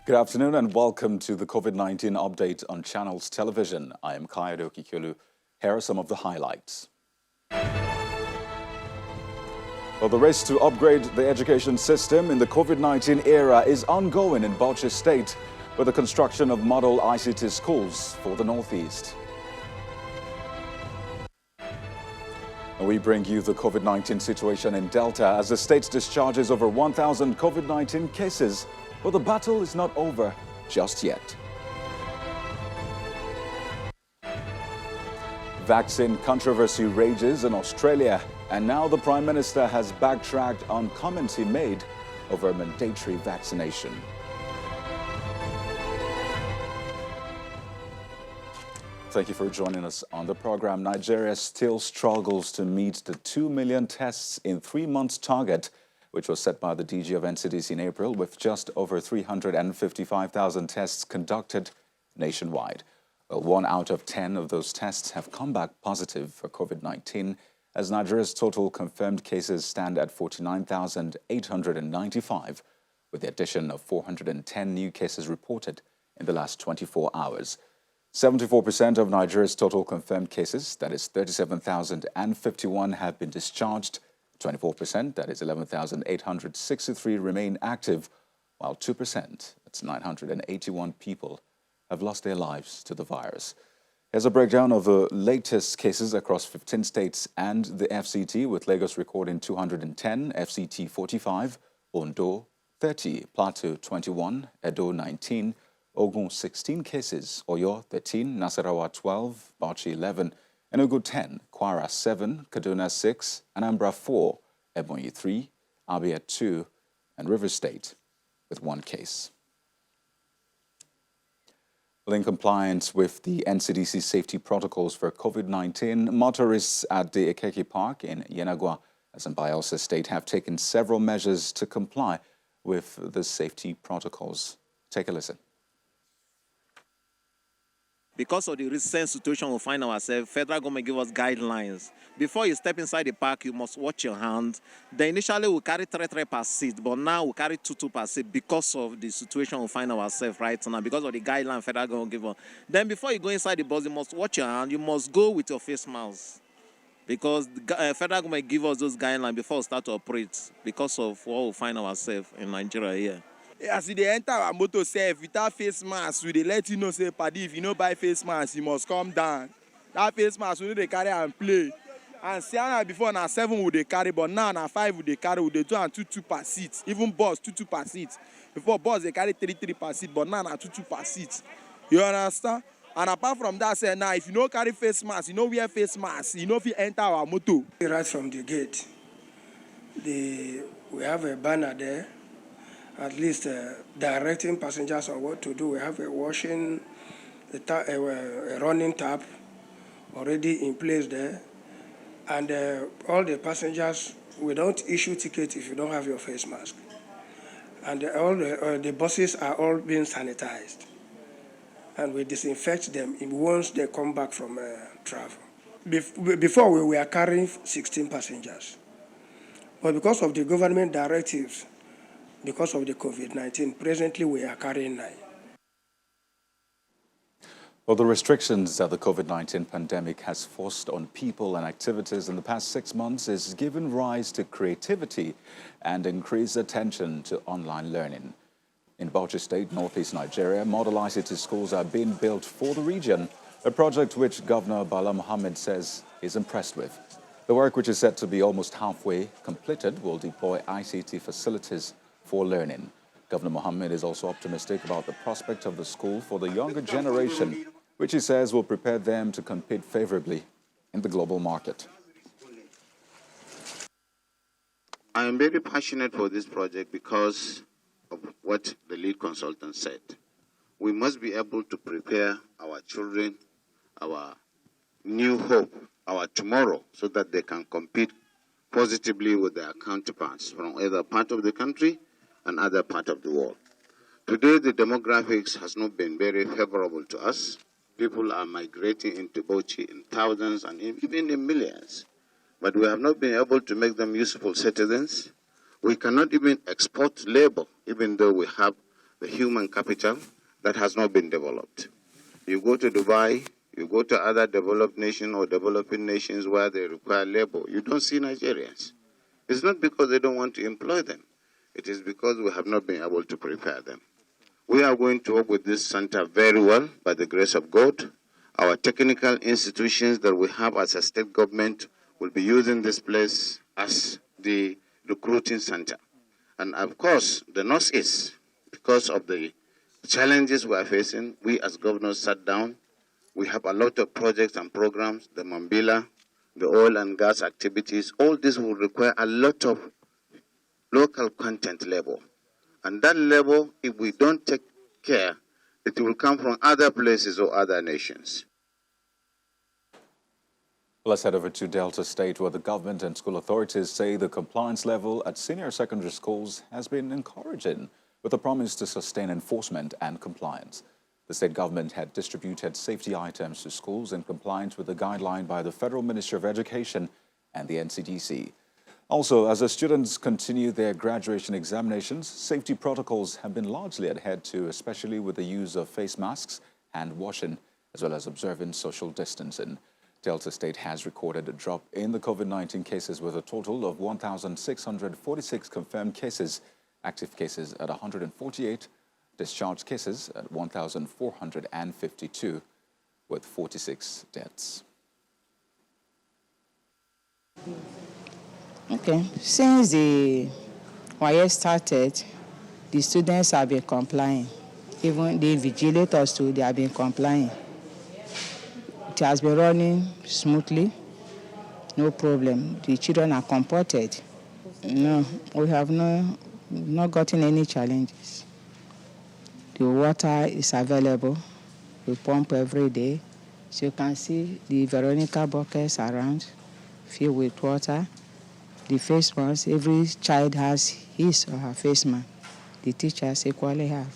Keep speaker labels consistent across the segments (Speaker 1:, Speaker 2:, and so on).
Speaker 1: Good afternoon and welcome to the COVID-19 update on Channels Television. I am Kayode Okikolu. Here are some of the highlights. Well, the race to upgrade the education system in the COVID-19 era is ongoing in BAUCHI State with the construction of model ICT schools for the Northeast. And we bring you the COVID-19 situation in Delta as the state discharges over 1,000 COVID-19 cases. But the battle is not over just yet. Vaccine controversy rages in Australia, and now the Prime Minister has backtracked on comments he made over mandatory vaccination. Thank you for joining us on the program. Nigeria still struggles to meet the 2 million tests in 3 months target, which was set by the DG of NCDC in April, with just over 355,000 tests conducted nationwide. Well, 1 out of 10 of those tests have come back positive for COVID-19, as Nigeria's total confirmed cases stand at 49,895, with the addition of 410 new cases reported in the last 24 hours. 74% of Nigeria's total confirmed cases, that is 37,051, have been discharged. 24%, that is 11,863, remain active, while 2%, that's 981 people, have lost their lives to the virus. Here's a breakdown of the latest cases across 15 states and the FCT, with Lagos recording 210, FCT 45, Ondo 30, Plateau 21, Edo 19, Ogun 16 cases, Oyo 13, Nasarawa 12, BAUCHI 11, Enugu 10, Kwara 7, Kaduna 6, Anambra 4, Ebonyi 3, Abia 2, and Rivers State with 1 case. Well, in compliance with the NCDC safety protocols for COVID-19, motorists at the Ekeki Park in Yenagua, as in Bayelsa State, have taken several measures to comply with the safety protocols. Take a listen.
Speaker 2: Because of the recent situation we find ourselves, federal government give us guidelines. Before you step inside the park, you must watch your hand. Then initially we carry 3 per seat, but now we carry 2 per seat because of the situation we find ourselves right now, because of the guideline federal government give us. Then before you go inside the bus, you must watch your hand. You must go with your face mask, because the federal government give us those guidelines before we start to operate, because of what we find ourselves in Nigeria here.
Speaker 3: As they enter our motor safe without face mask, we dey let you know, say, paddy, if you no buy face mask, you must come down. That face mask we no dey carry and play. And see now before na 7 we dey carry, but now na 5 we dey carry. We dey do and 2 per seat. Even bus 2 per seat. Before bus they carry 3 per seat, but now na 2 per seat. You understand? And apart from that, say now if you no carry face mask, you no wear face mask, you no fit enter our motor.
Speaker 4: Right from the gate, we have a banner there, at least directing passengers on what to do. We have a washing, a running tap already in place there. And all the passengers, we don't issue tickets if you don't have your face mask. And all the buses are all being sanitized. And we disinfect them once they come back from travel. Before we were carrying 16 passengers. But because of the government directives, because of the COVID-19, presently we are carrying 9.
Speaker 1: Well, the restrictions that the COVID-19 pandemic has forced on people and activities in the past 6 months is given rise to creativity and increased attention to online learning. In BAUCHI State, Northeast Nigeria, model ICT schools are being built for the region, a project which Governor Bala Mohammed says is impressed with. The work, which is said to be almost halfway completed, will deploy ICT facilities for learning. Governor Mohammed is also optimistic about the prospect of the school for the younger generation, which he says will prepare them to compete favorably in the global market.
Speaker 5: I am very passionate for this project because of what the lead consultant said. We must be able to prepare our children, our new hope, our tomorrow, so that they can compete positively with their counterparts from either part of the country and other part of the world. Today, the demographics has not been very favorable to us. People are migrating into BAUCHI in thousands and even in millions. But we have not been able to make them useful citizens. We cannot even export labor, even though we have the human capital that has not been developed. You go to Dubai, you go to other developed nations or developing nations where they require labor, you don't see Nigerians. It's not because they don't want to employ them. It is because we have not been able to prepare them. We are going to work with this center very well by the grace of God. Our technical institutions that we have as a state government will be using this place as the recruiting center. And of course, the Northeast, because of the challenges we are facing, we as governors sat down. We have a lot of projects and programs, the Mambila, the oil and gas activities. All this will require a lot of local content labor. And that labor, if we don't take care, it will come from other places or other nations.
Speaker 1: Let's head over to Delta State, where the government and school authorities say the compliance level at senior secondary schools has been encouraging, with a promise to sustain enforcement and compliance. The state government had distributed safety items to schools in compliance with the guideline by the Federal Ministry of Education and the NCDC. Also, as the students continue their graduation examinations, safety protocols have been largely adhered to, especially with the use of face masks, hand washing, as well as observing social distancing. Delta State has recorded a drop in the COVID-19 cases with a total of 1,646 confirmed cases, active cases at 148, discharge cases at 1,452, with 46 deaths.
Speaker 6: Okay, since the YS started, the students have been complying. Even the vigilators too, they have been complying. It has been running smoothly, no problem. The children are comported. No, we have not gotten any challenges. The water is available. We pump every day. So you can see the Veronica buckets around, filled with water. The face mask, every child has his or her face mask. The teachers equally have.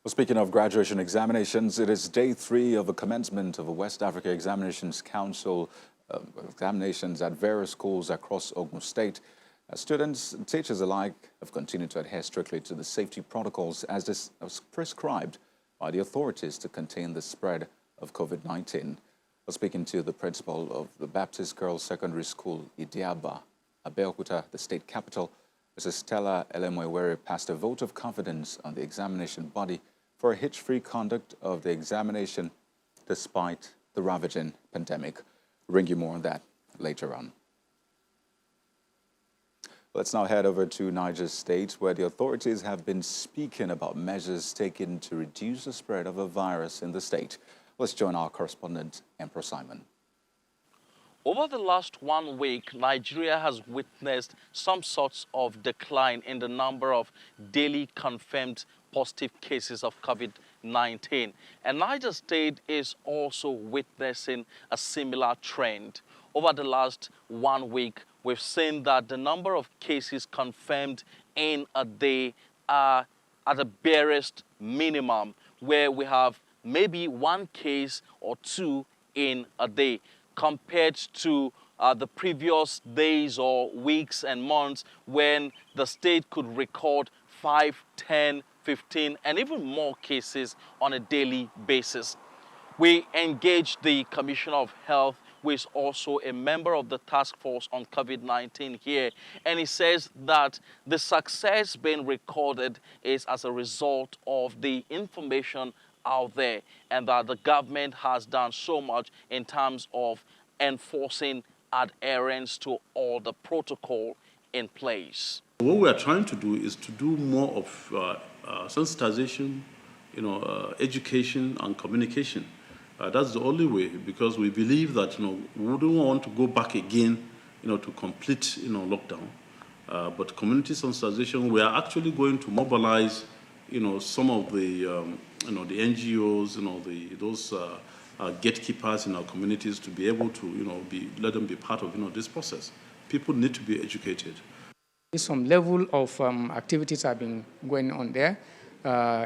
Speaker 1: Well, speaking of graduation examinations, it is day 3 of the commencement of the West Africa Examinations Council examinations at various schools across Ogun State. Students and teachers alike have continued to adhere strictly to the safety protocols as prescribed by the authorities to contain the spread of COVID-19. Speaking to the principal of the Baptist Girls Secondary School, Idiaba, Abeokuta, the state capital, Mrs. Stella Elemwewere passed a vote of confidence on the examination body for a hitch-free conduct of the examination despite the ravaging pandemic. We'll bring you more on that later on. Let's now head over to Niger State, where the authorities have been speaking about measures taken to reduce the spread of the virus in the state. Let's join our correspondent, Emperor Simon.
Speaker 7: Over the last 1 week, Nigeria has witnessed some sorts of decline in the number of daily confirmed positive cases of COVID-19. And Niger State is also witnessing a similar trend. Over the last 1 week, we've seen that the number of cases confirmed in a day are at the barest minimum, where we have maybe 1 case or 2 in a day, compared to the previous days or weeks and months when the state could record 5, 10, 15, and even more cases on a daily basis. We engaged the Commissioner of Health, who is also a member of the task force on COVID-19 here, and he says that the success being recorded is as a result of the information out there, and that the government has done so much in terms of enforcing adherence to all the protocol in place.
Speaker 8: What we are trying to do is to do more of sensitization, education and communication. That's the only way, because we believe that we don't want to go back again, to complete lockdown. But community sensitization, we are actually going to mobilize, some of the the NGOs, those gatekeepers in our communities to be able to let them be part of this process. People need to be educated.
Speaker 9: Some level of activities have been going on there,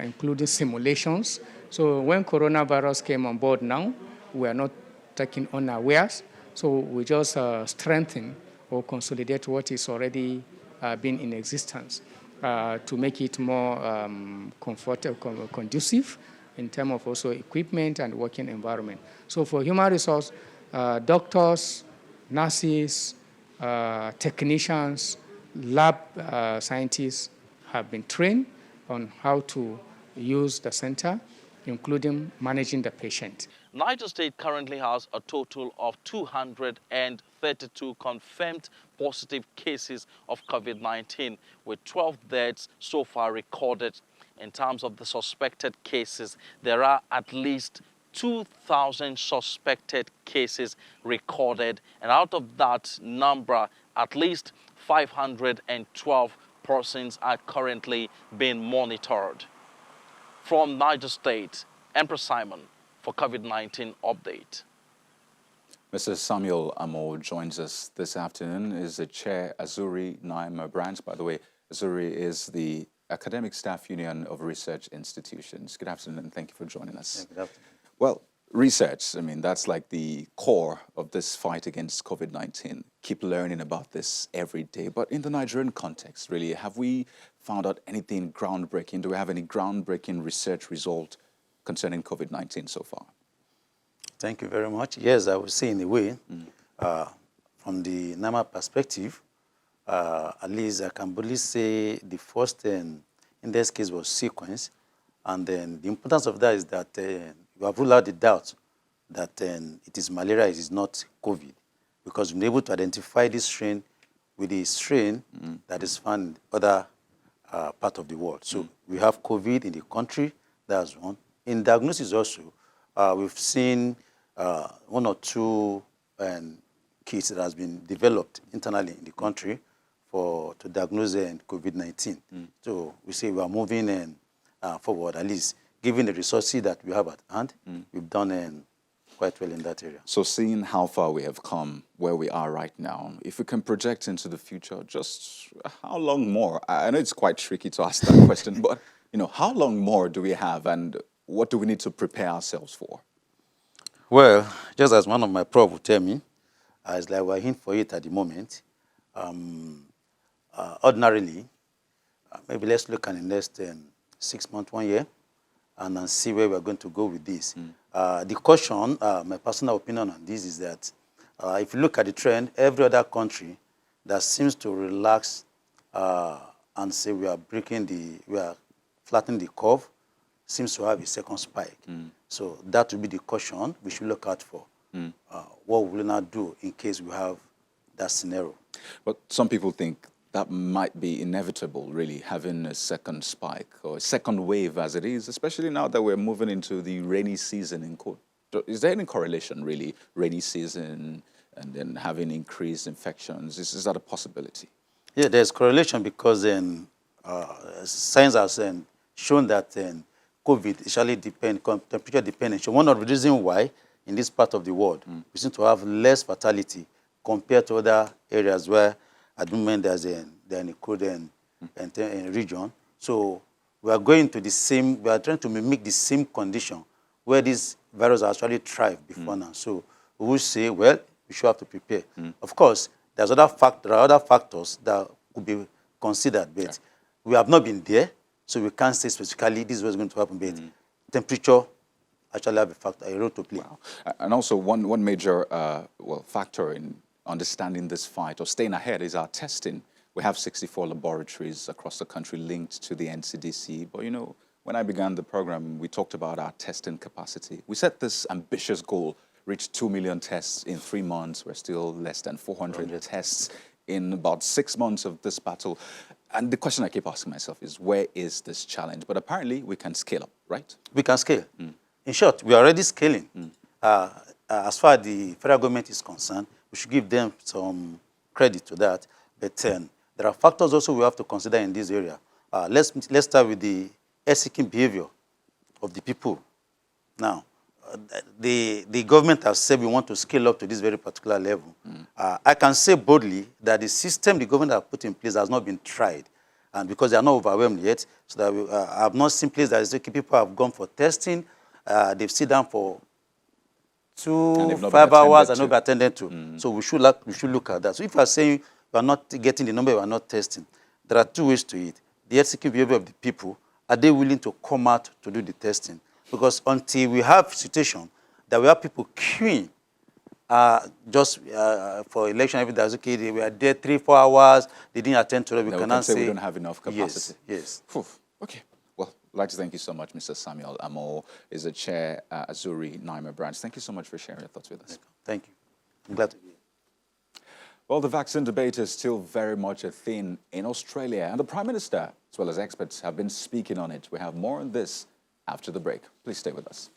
Speaker 9: including simulations. So when coronavirus came on board now, we are not taking unawares. So we just strengthen or consolidate what is already been in existence. to make it more conducive in terms of also equipment and working environment. So for human resource, doctors, nurses, technicians, lab scientists have been trained on how to use the center, including managing the patient.
Speaker 7: Niger State currently has a total of 232 confirmed positive cases of COVID-19, with 12 deaths so far recorded. In terms of the suspected cases, there are at least 2,000 suspected cases recorded, and out of that number, at least 512 persons are currently being monitored. From Niger State, Emperor Simon for COVID-19 update.
Speaker 1: Mr. Samuel Amo joins us this afternoon. Is the chair Azuri Naima branch. By the way, Azuri is the Academic Staff Union of Research Institutions. Good afternoon, and thank you for joining us.
Speaker 10: Yeah, good afternoon.
Speaker 1: Well, research, I mean, that's like the core of this fight against COVID-19. Keep learning about this every day. But in the Nigerian context, really, have we found out anything groundbreaking? Do we have any groundbreaking research result concerning COVID-19 so far?
Speaker 10: Thank you very much. Yes, I would say in a way, from the NAMA perspective, at least I can boldly say the first index case was sequence. And then the importance of that is that you have ruled out the doubt that it is malaria, it is not COVID, because we've been able to identify this strain with the strain that is found in other part of the world. So we have COVID in the country, that's one. In diagnosis also, we've seen 1 or 2 kits that has been developed internally in the country to diagnose COVID-19. So we say we are moving forward, at least given the resources that we have at hand. We've done quite well in that area.
Speaker 1: So seeing how far we have come, where we are right now, if we can project into the future, just how long more? I know it's quite tricky to ask that question, but how long more do we have, and what do we need to prepare ourselves for?
Speaker 10: Well, just as one of my prof would tell me, it's like we're in for it at the moment. Ordinarily, maybe let's look at the next 6 months, 1 year, and then see where we're going to go with this. The caution, my personal opinion on this is that if you look at the trend, every other country that seems to relax and say we are flattening the curve seems to have a second spike. So that will be the caution we should look out for. What will we not do in case we have that scenario?
Speaker 1: But some people think that might be inevitable, really, having a second spike or a second wave as it is, especially now that we're moving into the rainy season in court. Is there any correlation, really, rainy season and then having increased infections? Is that a possibility?
Speaker 10: Yeah, there's correlation because science has shown that COVID actually temperature dependent. So one of the reasons why in this part of the world we seem to have less fatality compared to other areas where at the moment there's in a cold region. So we are going to we are trying to mimic the same condition where this virus actually thrived before now. So we will say, well, we should have to prepare. Of course, there are other factors that could be considered, but we have not been there, so we can't say specifically this is what's going to happen. But temperature actually have a role to play.
Speaker 1: Wow. And also one major factor in understanding this fight or staying ahead is our testing. We have 64 laboratories across the country linked to the NCDC. But when I began the program, we talked about our testing capacity. We set this ambitious goal, reach 2 million tests in 3 months. We're still less than 400 tests in about 6 months of this battle. And the question I keep asking myself is, where is this challenge? But apparently we can scale up, right?
Speaker 10: We can scale. In short, we are already scaling. As far as the federal government is concerned, we should give them some credit to that. But there are factors also we have to consider in this area. Let's start with the health-seeking behavior of the people. Now, the government has said we want to scale up to this very particular level. I can say boldly that the system the government has put in place has not been tried. And because they are not overwhelmed yet, so that I have not seen places that is, people have gone for testing, they've sit down for 5 hours and not be attended to. So we should look at that. So if you are saying we are not getting the number, we are not testing, there are 2 ways to it. the ethical behavior of the people, are they willing to come out to do the testing? Because until we have a situation that we have people queuing just for election, everything that's okay, they were there 3-4 hours, they didn't attend to it, we cannot say
Speaker 1: we don't have enough capacity.
Speaker 10: Yes.
Speaker 1: Okay. Well, I'd like to thank you so much, Mr. Samuel Amo, is the chair at Azuri Naima branch. Thank you so much for sharing your thoughts with us.
Speaker 10: Thank you. I'm glad to be here.
Speaker 1: Well, the vaccine debate is still very much a thing in Australia, and the Prime Minister, as well as experts, have been speaking on it. We have more on this after the break. Please stay with us.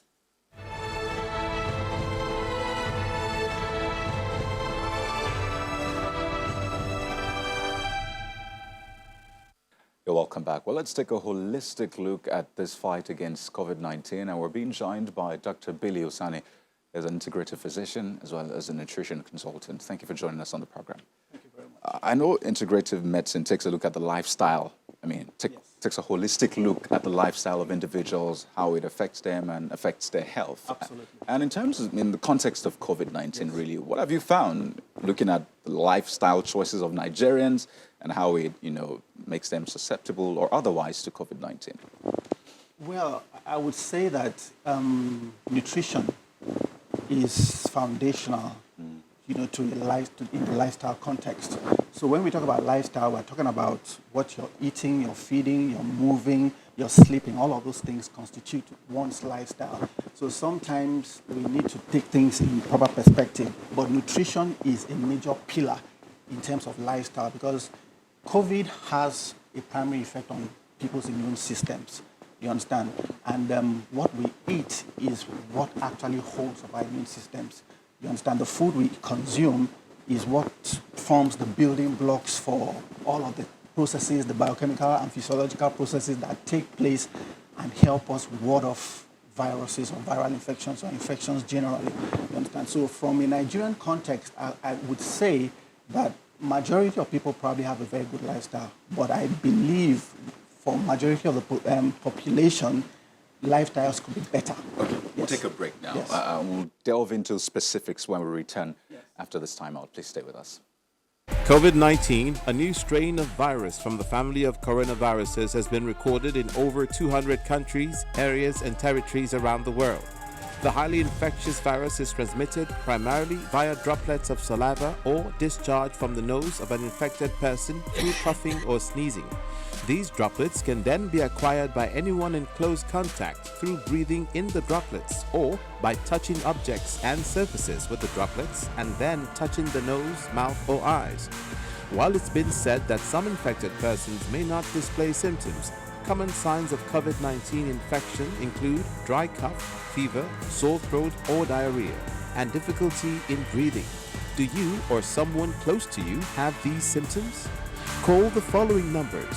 Speaker 1: You're welcome back. Well, let's take a holistic look at this fight against COVID-19, and we're being joined by Dr. USANI, as an integrative physician as well as a nutrition consultant. Thank you for joining us on the program.
Speaker 11: Thank you very much.
Speaker 1: I know integrative medicine takes a look at the lifestyle. I mean, takes a holistic look at the lifestyle of individuals, how it affects them and affects their health.
Speaker 11: Absolutely.
Speaker 1: And in terms of, in the context of COVID-19, really, what have you found looking at the lifestyle choices of Nigerians and how it, makes them susceptible or otherwise to COVID-19?
Speaker 11: Well, I would say that nutrition is foundational, to in the lifestyle context. So when we talk about lifestyle, we're talking about what you're eating, you're feeding, you're moving, you're sleeping. All of those things constitute one's lifestyle. So sometimes we need to take things in proper perspective. But nutrition is a major pillar in terms of lifestyle because COVID has a primary effect on people's immune systems. You understand? And what we eat is what actually holds up our immune systems. You understand? The food we consume is what forms the building blocks for all of the processes, the biochemical and physiological processes that take place and help us ward off viruses or viral infections or infections generally. You understand? So from a Nigerian context, I would say that majority of people probably have a very good lifestyle, but I believe for majority of the population, lifestyles could be better.
Speaker 1: Okay, we'll take a break now.
Speaker 11: Yes.
Speaker 1: We'll delve into specifics when we return after this time out. Please stay with us.
Speaker 12: COVID-19, a new strain of virus from the family of coronaviruses, has been recorded in over 200 countries, areas, and territories around the world. The highly infectious virus is transmitted primarily via droplets of saliva or discharge from the nose of an infected person through coughing or sneezing. These droplets can then be acquired by anyone in close contact through breathing in the droplets or by touching objects and surfaces with the droplets and then touching the nose, mouth, or eyes. While it's been said that some infected persons may not display symptoms, common signs of COVID-19 infection include dry cough, fever, sore throat or diarrhea, and difficulty in breathing. Do you or someone close to you have these symptoms? Call the following numbers.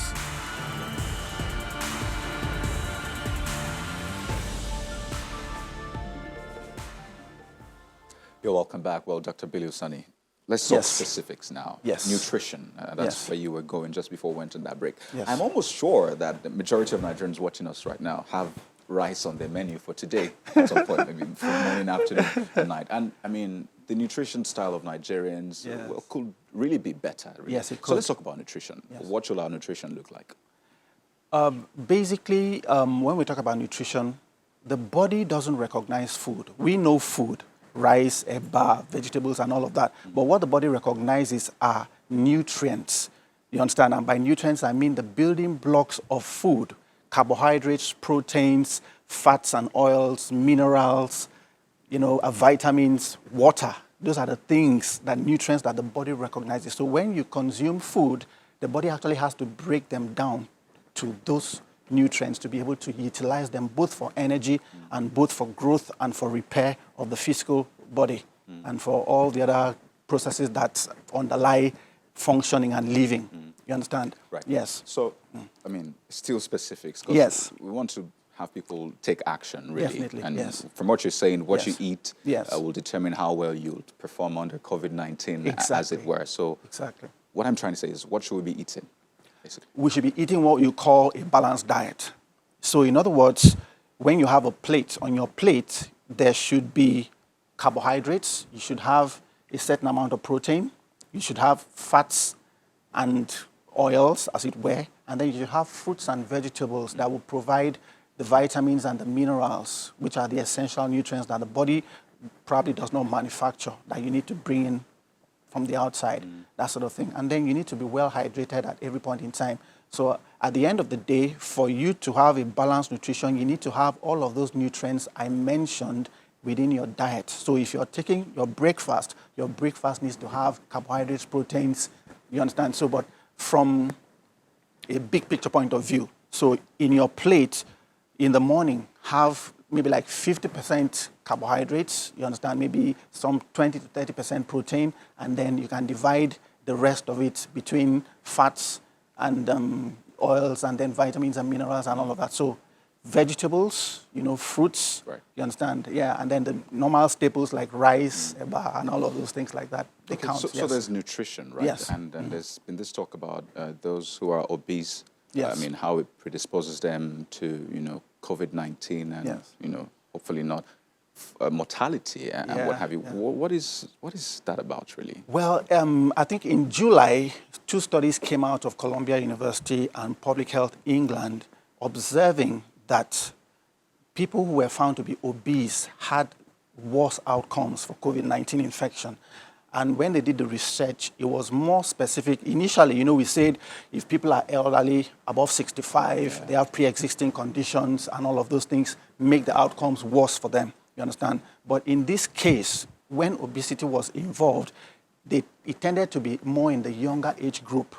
Speaker 1: You're welcome back. Well, Dr. USANI, let's talk
Speaker 11: Yes.
Speaker 1: specifics now.
Speaker 11: Yes.
Speaker 1: Nutrition. That's
Speaker 11: Yes.
Speaker 1: where you were going just before we went on that break.
Speaker 11: Yes.
Speaker 1: I'm almost sure that the majority of Nigerians watching us right now have rice on their menu for today at some point, maybe from morning, afternoon, and night. And I mean, the nutrition style of Nigerians could really be better. Really.
Speaker 11: Yes, it
Speaker 1: So
Speaker 11: could.
Speaker 1: let's talk about nutrition.
Speaker 11: Yes.
Speaker 1: What should our nutrition look like?
Speaker 11: Basically, when we talk about nutrition, the body doesn't recognize food. We know food, rice, eba, vegetables, and all of that. But what the body recognizes are nutrients. You understand? And by nutrients, I mean the building blocks of food: carbohydrates, proteins, fats and oils, minerals, vitamins, water. Those are the things, that nutrients that the body recognizes. So when you consume food, the body actually has to break them down to those nutrients to be able to utilize them both for energy and both for growth and for repair of the physical body and for all the other processes that underlie functioning and living. You understand?
Speaker 1: Right.
Speaker 11: Yes.
Speaker 1: So, I mean, still specifics. 'Cause
Speaker 11: Yes.
Speaker 1: we want to have people take action, really.
Speaker 11: Definitely,
Speaker 1: And
Speaker 11: yes.
Speaker 1: from what you're saying, what
Speaker 11: Yes.
Speaker 1: you eat
Speaker 11: Yes.
Speaker 1: will determine how well you'll perform under COVID-19, as
Speaker 11: Exactly.
Speaker 1: it were. So,
Speaker 11: Exactly.
Speaker 1: what I'm trying to say is, what should we be eating, basically?
Speaker 11: We should be eating what you call a balanced diet. So in other words, when you have a plate, on your plate, there should be carbohydrates, you should have a certain amount of protein, you should have fats and oils, as it were, and then you have fruits and vegetables that will provide the vitamins and the minerals, which are the essential nutrients that the body probably does not manufacture, that you need to bring in from the outside, that sort of thing. And then you need to be well hydrated at every point in time. So at the end of the day, for you to have a balanced nutrition, you need to have all of those nutrients I mentioned within your diet. So if you're taking your breakfast needs to have carbohydrates, proteins, you understand? So, but from a big picture point of view, so in your plate, in the morning, have maybe like 50% carbohydrates, you understand, maybe some 20 to 30% protein, and then you can divide the rest of it between fats and oils, and then vitamins and minerals and all of that. So vegetables, fruits, right. You understand? Yeah, and then the normal staples like rice, eba, and all of those things like that, they count.
Speaker 1: So there's nutrition, right?
Speaker 11: Yes.
Speaker 1: And there's been this talk about those who are obese,
Speaker 11: yes.
Speaker 1: I mean, how it predisposes them to, COVID-19 and,
Speaker 11: yes.
Speaker 1: Hopefully not mortality and what have you. Yeah. What is that about, really?
Speaker 11: Well, I think in July, 2 studies came out of Columbia University and Public Health England observing that people who were found to be obese had worse outcomes for COVID-19 infection. And when they did the research, it was more specific. Initially, we said if people are elderly, above 65, they have pre-existing conditions and all of those things make the outcomes worse for them, you understand? But in this case, when obesity was involved, it tended to be more in the younger age group,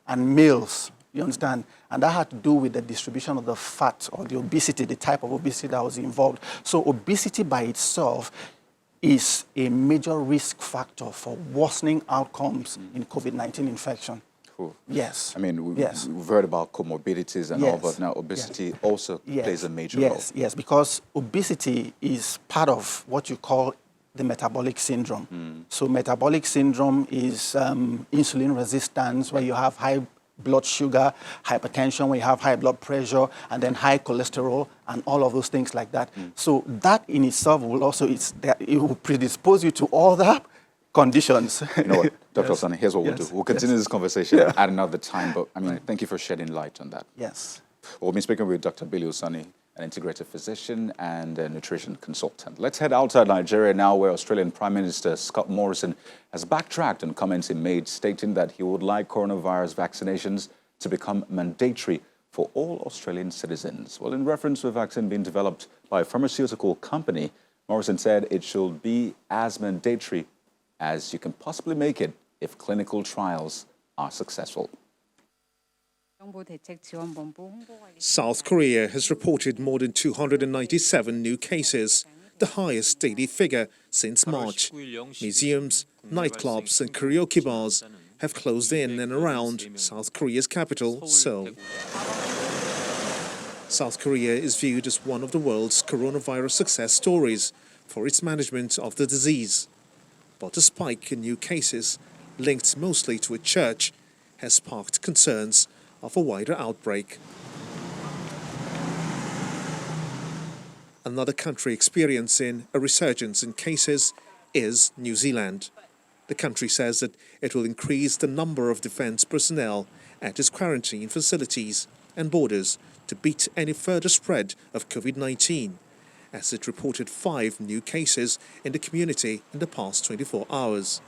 Speaker 11: and males, you understand? And that had to do with the distribution of the fat or the obesity, the type of obesity that was involved. So obesity by itself is a major risk factor for worsening outcomes in COVID-19 infection.
Speaker 1: Cool.
Speaker 11: Yes.
Speaker 1: I mean, we've heard about comorbidities and all, but now obesity also plays a major role.
Speaker 11: Yes, because obesity is part of what you call the metabolic syndrome. So metabolic syndrome is insulin resistance, where you have high blood sugar, hypertension, where you have high blood pressure, and then high cholesterol, and all of those things like that. So that in itself will also, it will predispose you to all the conditions.
Speaker 1: You know what, Dr. USANI, here's what we'll do. We'll continue this conversation at another time, but I mean, thank you for shedding light on that.
Speaker 11: Yes.
Speaker 1: We'll be speaking with Dr. USANI, an integrative physician and a nutrition consultant. Let's head outside Nigeria now, where Australian Prime Minister Scott Morrison has backtracked on comments he made stating that he would like coronavirus vaccinations to become mandatory for all Australian citizens. Well, in reference to a vaccine being developed by a pharmaceutical company, Morrison said it should be as mandatory as you can possibly make it if clinical trials are successful.
Speaker 13: South Korea has reported more than 297 new cases, the highest daily figure since March. Museums, nightclubs and karaoke bars have closed in and around South Korea's capital, Seoul. South Korea is viewed as one of the world's coronavirus success stories for its management of the disease. But a spike in new cases, linked mostly to a church, has sparked concerns of a wider outbreak. Another country experiencing a resurgence in cases is New Zealand. The country says that it will increase the number of defence personnel at its quarantine facilities and borders to beat any further spread of COVID-19, as it reported 5 new cases in the community in the past 24 hours.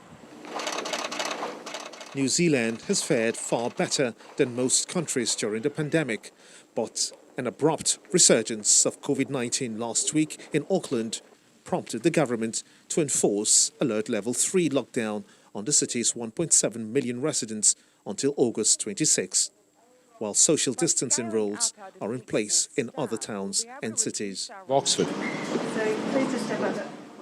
Speaker 13: New Zealand has fared far better than most countries during the pandemic, but an abrupt resurgence of COVID-19 last week in Auckland prompted the government to enforce Alert Level 3 lockdown on the city's 1.7 million residents until August 26, while social distancing rules are in place in other towns and cities.
Speaker 14: Oxford.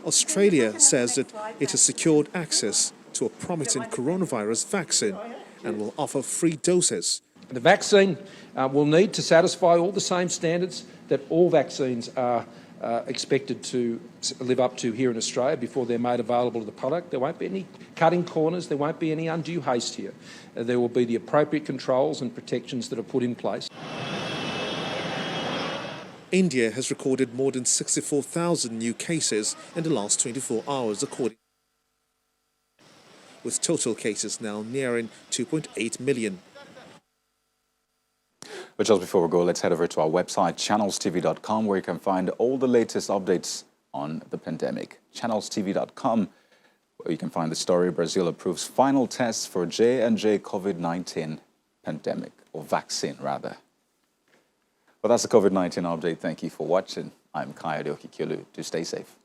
Speaker 13: Australia says that it has secured access to a promising coronavirus vaccine and will offer free doses.
Speaker 14: The vaccine will need to satisfy all the same standards that all vaccines are expected to live up to here in Australia before they're made available to the public. There won't be any cutting corners, there won't be any undue haste here. There will be the appropriate controls and protections that are put in place.
Speaker 13: India has recorded more than 64,000 new cases in the last 24 hours, with total cases now nearing 2.8 million.
Speaker 1: But just before we go, let's head over to our website, channelstv.com, where you can find all the latest updates on the pandemic. Channelstv.com, where you can find the story, Brazil approves final tests for J&J COVID-19 pandemic, or vaccine rather. Well, that's the COVID-19 update. Thank you for watching. I'm Kayode Okikiolu. Do stay safe.